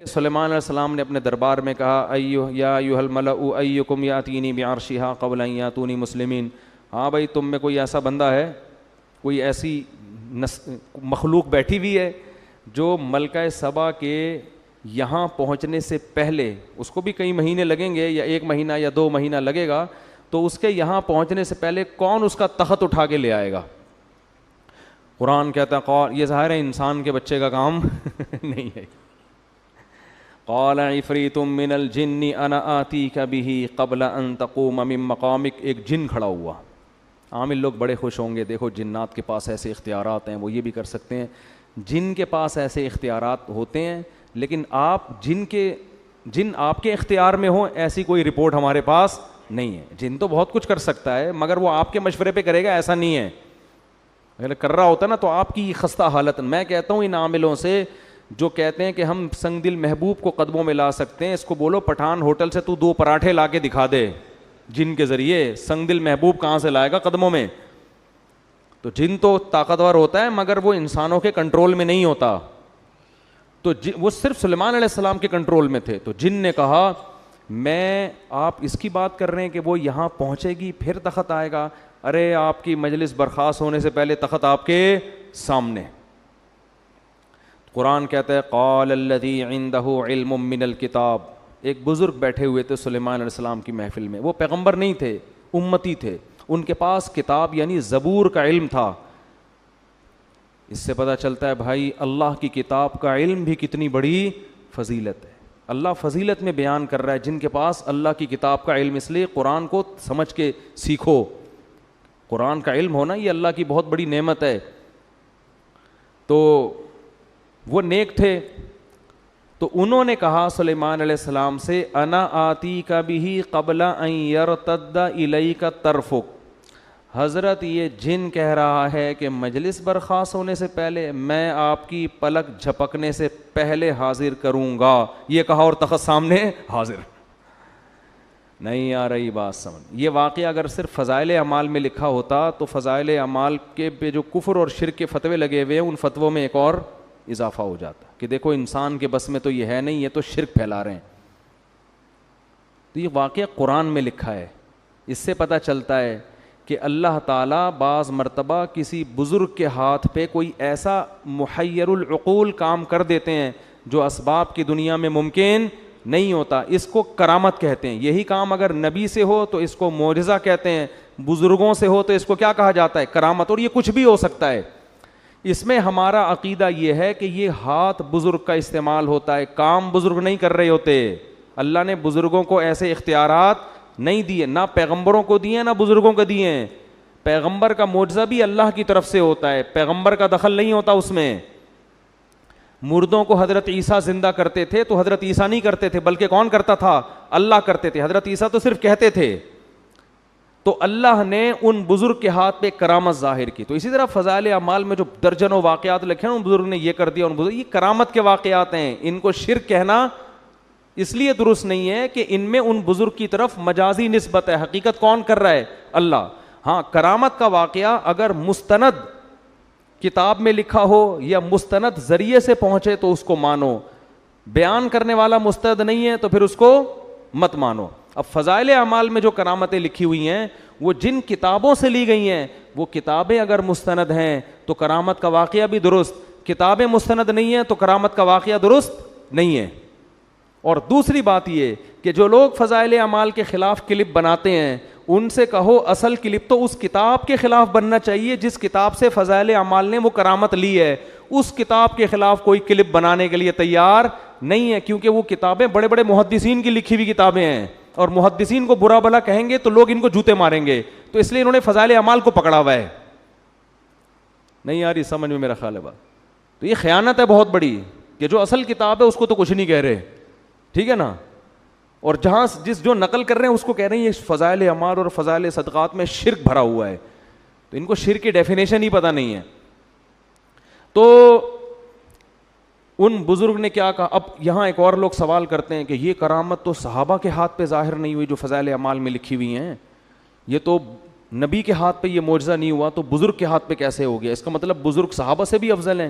سلیمان علیہ السلام نے اپنے دربار میں کہا یا ایھا الملأ ایکم یاتینی بعرشھا قبل ان یاتونی مسلمین. ہاں بھائی تم میں کوئی ایسا بندہ ہے, کوئی ایسی مخلوق بیٹھی ہوئی ہے جو ملکہ سبا کے یہاں پہنچنے سے پہلے, اس کو بھی کئی مہینے لگیں گے یا 1 مہینہ یا 2 مہینہ لگے گا, تو اس کے یہاں پہنچنے سے پہلے کون اس کا تخت اٹھا کے لے آئے گا؟ قرآن کہتا ہے یہ ظاہر ہے انسان کے بچے کا کام نہیں ہے. قال عفریت من الجن انا آتیک بہ قبل ان تقوم من مقامک. ایک جن کھڑا ہوا. عامل لوگ بڑے خوش ہوں گے, دیکھو جنات کے پاس ایسے اختیارات ہیں, وہ یہ بھی کر سکتے ہیں. جن کے پاس ایسے اختیارات ہوتے ہیں, لیکن جن آپ کے اختیار میں ہوں ایسی کوئی رپورٹ ہمارے پاس نہیں ہے. جن تو بہت کچھ کر سکتا ہے مگر وہ آپ کے مشورے پہ کرے گا ایسا نہیں ہے. اگر کر رہا ہوتا نا تو آپ کی خستہ حالت. میں کہتا ہوں ان عاملوں سے جو کہتے ہیں کہ ہم سنگ دل محبوب کو قدموں میں لا سکتے ہیں, اس کو بولو پٹھان ہوٹل سے تو 2 پراٹھے لا کے دکھا دے جن کے ذریعے. سنگ دل محبوب کہاں سے لائے گا قدموں میں؟ تو جن تو طاقتور ہوتا ہے مگر وہ انسانوں کے کنٹرول میں نہیں ہوتا. تو وہ صرف سلیمان علیہ السلام کے کنٹرول میں تھے. تو جن نے کہا میں, آپ اس کی بات کر رہے ہیں کہ وہ یہاں پہنچے گی پھر تخت آئے گا؟ ارے آپ کی مجلس برخاست ہونے سے پہلے تخت آپ کے سامنے. قرآن کہتا ہے قال الذی عندہ علم من الکتاب. ایک بزرگ بیٹھے ہوئے تھے سلیمان علیہ السلام کی محفل میں. وہ پیغمبر نہیں تھے, امتی تھے. ان کے پاس کتاب یعنی زبور کا علم تھا. اس سے پتہ چلتا ہے بھائی اللہ کی کتاب کا علم بھی کتنی بڑی فضیلت ہے. اللہ فضیلت میں بیان کر رہا ہے جن کے پاس اللہ کی کتاب کا علم. اس لیے قرآن کو سمجھ کے سیکھو. قرآن کا علم ہونا یہ اللہ کی بہت بڑی نعمت ہے. تو وہ نیک تھے. تو انہوں نے کہا سلیمان علیہ السلام سے انا آتیک بہ قبل ان یرتد الیک طرفک. حضرت یہ جن کہہ رہا ہے کہ مجلس برخاست ہونے سے پہلے میں آپ کی پلک جھپکنے سے پہلے حاضر کروں گا. یہ کہا اور تخت سامنے حاضر. نہیں آ رہی بات سمجھ. یہ واقعہ اگر صرف فضائل اعمال میں لکھا ہوتا تو فضائل اعمال کے پہ جو کفر اور شرک کے فتوے لگے ہوئے ہیں ان فتووں میں ایک اور اضافہ ہو جاتا کہ دیکھو انسان کے بس میں تو یہ ہے نہیں, یہ تو شرک پھیلا رہے ہیں. تو یہ واقعہ قرآن میں لکھا ہے. اس سے پتہ چلتا ہے کہ اللہ تعالیٰ بعض مرتبہ کسی بزرگ کے ہاتھ پہ کوئی ایسا محیر العقول کام کر دیتے ہیں جو اسباب کی دنیا میں ممکن نہیں ہوتا. اس کو کرامت کہتے ہیں. یہی کام اگر نبی سے ہو تو اس کو معجزہ کہتے ہیں, بزرگوں سے ہو تو اس کو کیا کہا جاتا ہے؟ کرامت. اور یہ کچھ بھی ہو سکتا ہے. اس میں ہمارا عقیدہ یہ ہے کہ یہ ہاتھ بزرگ کا استعمال ہوتا ہے, کام بزرگ نہیں کر رہے ہوتے. اللہ نے بزرگوں کو ایسے اختیارات نہیں دیے, نہ پیغمبروں کو دیے نہ بزرگوں کو دیے ہیں. پیغمبر کا معجزہ بھی اللہ کی طرف سے ہوتا ہے, پیغمبر کا دخل نہیں ہوتا اس میں. مردوں کو حضرت عیسیٰ زندہ کرتے تھے تو حضرت عیسیٰ نہیں کرتے تھے, بلکہ کون کرتا تھا؟ اللہ کرتے تھے. حضرت عیسیٰ تو صرف کہتے تھے. تو اللہ نے ان بزرگ کے ہاتھ پہ کرامت ظاہر کی. تو اسی طرح فضائل اعمال میں جو درجنوں واقعات لکھے ہیں ان بزرگ نے یہ کر دیا, ان بزرگ, یہ کرامت کے واقعات ہیں. ان کو شرک کہنا اس لیے درست نہیں ہے کہ ان میں ان بزرگ کی طرف مجازی نسبت ہے. حقیقت کون کر رہا ہے؟ اللہ. ہاں کرامت کا واقعہ اگر مستند کتاب میں لکھا ہو یا مستند ذریعے سے پہنچے تو اس کو مانو. بیان کرنے والا مستند نہیں ہے تو پھر اس کو مت مانو. اب فضائل اعمال میں جو کرامتیں لکھی ہوئی ہیں وہ جن کتابوں سے لی گئی ہیں, وہ کتابیں اگر مستند ہیں تو کرامت کا واقعہ بھی درست, کتابیں مستند نہیں ہیں تو کرامت کا واقعہ درست نہیں ہے. اور دوسری بات یہ کہ جو لوگ فضائل اعمال کے خلاف کلپ بناتے ہیں ان سے کہو اصل کلپ تو اس کتاب کے خلاف بننا چاہیے جس کتاب سے فضائل اعمال نے وہ کرامت لی ہے. اس کتاب کے خلاف کوئی کلپ بنانے کے لیے تیار نہیں ہے, کیونکہ وہ کتابیں بڑے بڑے محدثین کی لکھی ہوئی کتابیں ہیں, اور محدثین کو برا بھلا کہیں گے تو لوگ ان کو جوتے ماریں گے. تو اس لیے انہوں نے فضائل اعمال کو پکڑا ہوا ہے. نہیں آ رہی سمجھ میں میرا خیال ہے بات. تو یہ خیانت ہے بہت بڑی کہ جو اصل کتاب ہے اس کو تو کچھ نہیں کہہ رہے, ٹھیک ہے نا, اور جہاں جو نقل کر رہے ہیں اس کو کہہ رہے ہیں یہ فضائل اعمال اور فضائل صدقات میں شرک بھرا ہوا ہے. تو ان کو شرک کی ڈیفینیشن ہی پتہ نہیں ہے. تو ان بزرگ نے کیا کہا. اب یہاں ایک اور لوگ سوال کرتے ہیں کہ یہ کرامت تو صحابہ کے ہاتھ پہ ظاہر نہیں ہوئی جو فضائل اعمال میں لکھی ہوئی ہیں, یہ تو نبی کے ہاتھ پہ یہ معجزہ نہیں ہوا تو بزرگ کے ہاتھ پہ کیسے ہو گیا؟ اس کا مطلب بزرگ صحابہ سے بھی افضل ہیں.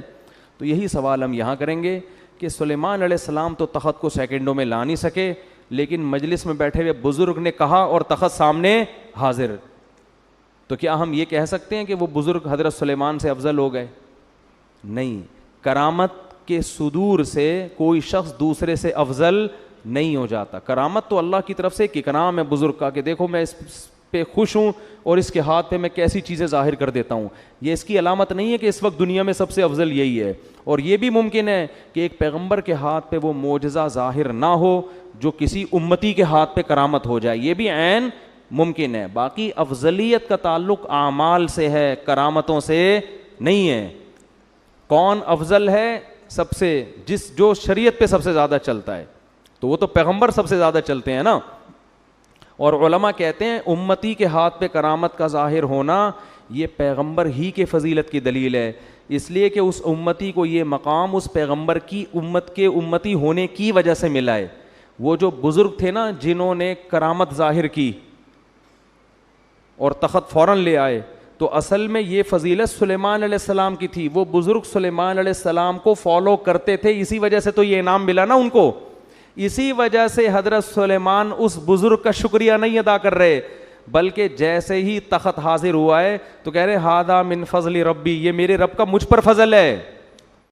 تو یہی سوال ہم یہاں کریں گے کہ سلیمان علیہ السلام تو تخت کو سیکنڈوں میں لا نہیں سکے، لیکن مجلس میں بیٹھے ہوئے بزرگ نے کہا اور تخت سامنے حاضر. تو کیا ہم یہ کہہ سکتے ہیں کہ وہ بزرگ حضرت سلیمان سے افضل ہو گئے؟ نہیں. کرامت کے صدور سے کوئی شخص دوسرے سے افضل نہیں ہو جاتا. کرامت تو اللہ کی طرف سے ایک اکرام ہے بزرگ کا کہ دیکھو میں اس پہ خوش ہوں اور اس کے ہاتھ پہ میں کیسی چیزیں ظاہر کر دیتا ہوں. یہ اس کی علامت نہیں ہے کہ اس وقت دنیا میں سب سے افضل یہی ہے. اور یہ بھی ممکن ہے کہ ایک پیغمبر کے ہاتھ پہ وہ معجزہ ظاہر نہ ہو جو کسی امتی کے ہاتھ پہ کرامت ہو جائے، یہ بھی عین ممکن ہے. باقی افضلیت کا تعلق اعمال سے ہے، کرامتوں سے نہیں ہے. کون افضل ہے؟ سب سے جو شریعت پہ سب سے زیادہ چلتا ہے، تو وہ تو پیغمبر سب سے زیادہ چلتے ہیں نا. اور علماء کہتے ہیں امتی کے ہاتھ پہ کرامت کا ظاہر ہونا یہ پیغمبر ہی کے فضیلت کی دلیل ہے، اس لیے کہ اس امتی کو یہ مقام اس پیغمبر کی امت کے امتی ہونے کی وجہ سے ملا ہے. وہ جو بزرگ تھے نا جنہوں نے کرامت ظاہر کی اور تخت فوراً لے آئے، تو اصل میں یہ فضیلت سلیمان علیہ السلام کی تھی. وہ بزرگ سلیمان علیہ السلام کو فالو کرتے تھے، اسی وجہ سے تو یہ انعام ملا نا ان کو. اسی وجہ سے حضرت سلیمان اس بزرگ کا شکریہ نہیں ادا کر رہے، بلکہ جیسے ہی تخت حاضر ہوا ہے تو کہہ رہے ہادہ من فضل ربی، یہ میرے رب کا مجھ پر فضل ہے.